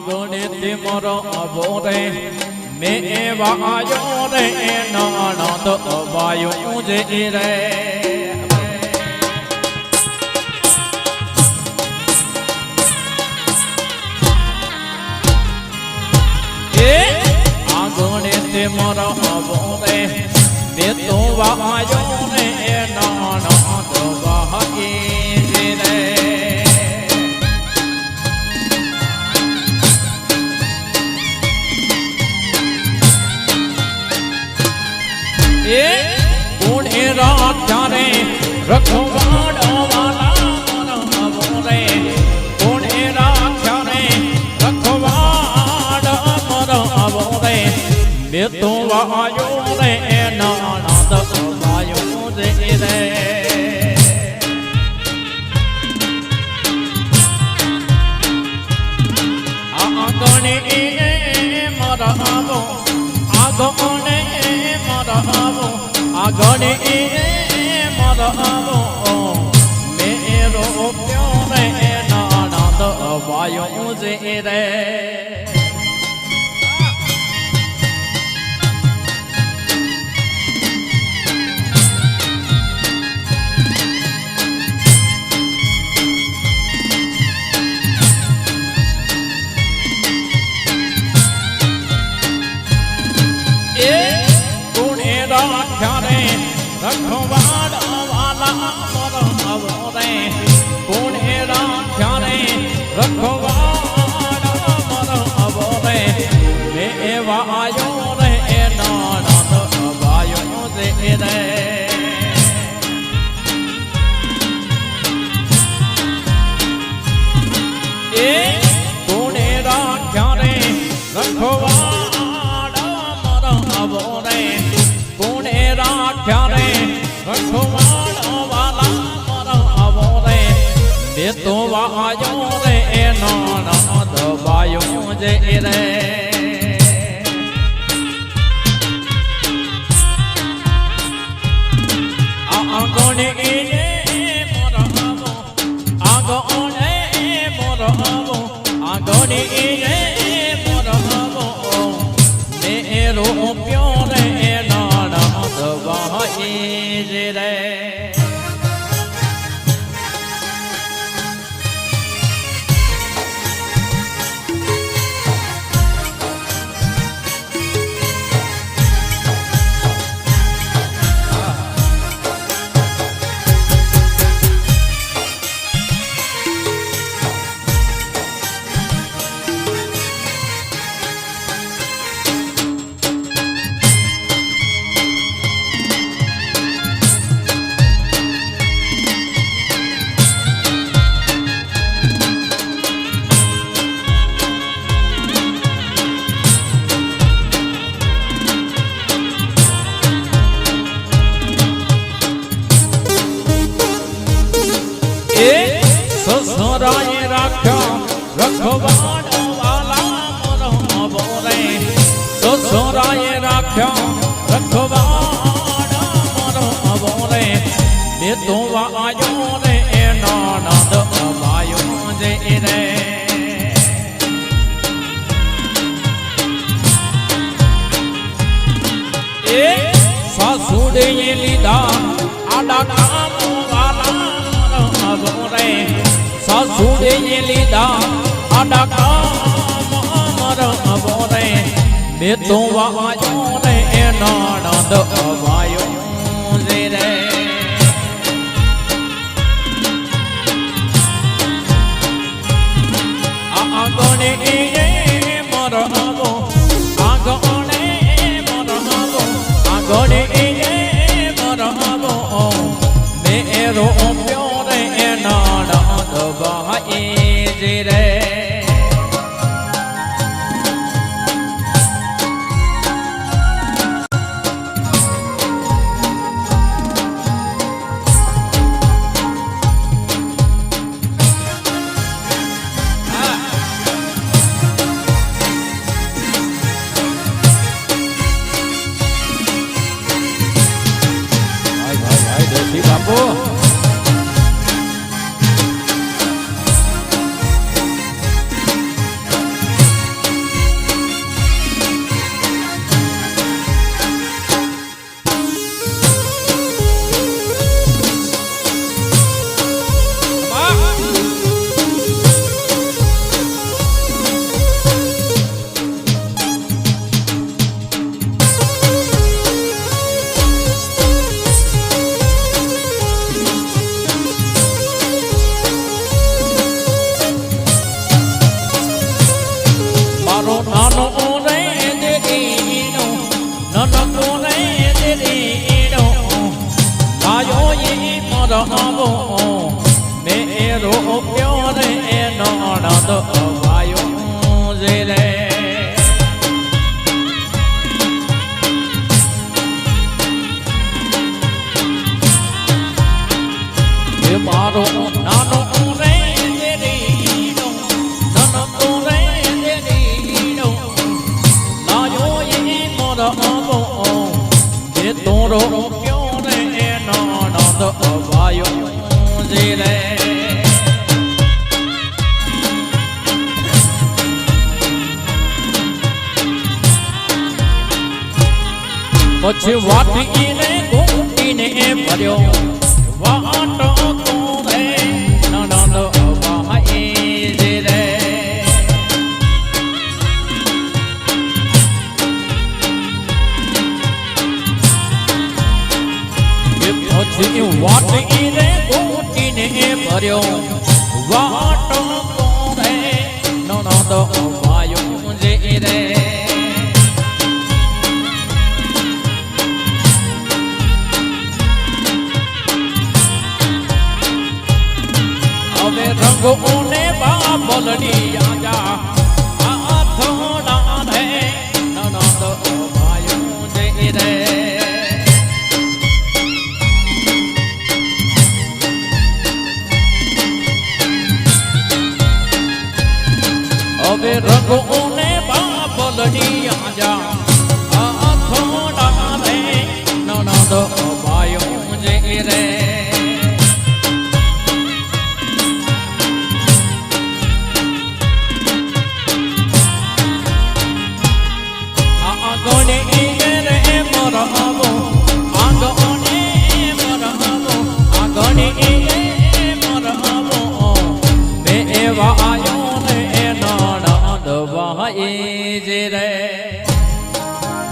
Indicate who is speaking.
Speaker 1: આંગણે તે મારો આવો રે મેં એવા આયો રે નણંદ અવાયો જે રે આંગણે તે મારો આવો રે મેં તો વાયો રે નણંદ વાહી જે રે કોણે રાખ્યા રે રખવાડો વાલા આવો રે કોણે રાખ્યા રે રખવાડો આવો રે મેં તો વાયો રે નણંદ વાયો જે રે આંગણે મારા આવો આંગણે આંગણે મારા આવો મેરો પ્યો રે નણંદ વાયો જે રે રખવાડ વાલા આવો રે કોણે રાખ્યા રે રખવાડ આવો રે મેં એવા આયો રે નણંદ વાયો જે રે કોણે રાખ્યા રે રખવાડ આવો રે કોણે રાખ્યા રે રખવાડો વાલા આવો રે મેં તો વાયો રે નણંદ વાયો જે રે આંગણે મોરો આવો આંગણે મોરો આવો આંગણે મોરો આવો મેરો પ્યો રે નણંદ વાહી જે રે સસરાએ રાખ્યા રખવાડો વાલા આવો રે સસરાએ રાખ્યા રખવાડો આવો રે મેં તો વાયો રે નણંદ વાયો જે રે સાસુડે લીધા આડા કામ વાલા આવો રે સાસુડે લીધા આડા કામ આવો રે મેં તો વાયો રે નણંદ વાયો જે રે આંગણે મારો આવો આંગણે મારો આવો આંગણે મારો આવો મેરો પ્યો રે નણંદ વાહી જે રે બાપુ નણંદ ભાઈઓ જે રે મારો નાનો રે દેરીનો નનતો રે દેરીનો લાયો એ મોરો આવો જે તોરો ક્યો રે નણંદ ભાઈઓ જે રે પછી વાટીને ઘૂંટીને ભર્યો વાટો કોરે નણંદ ભાઈ જે રે પછી વાટીને ઘૂંટીને ભર્યો વાટો કોરે નણંદ ભાઈ જે રે રંગોને બાબલડી આજા આ થોડા રે નણંદ ભાઈઓ જે રે હવે રંગોને બાબલડી આજા આ થોડા રે નણંદ ભાઈઓ જે રે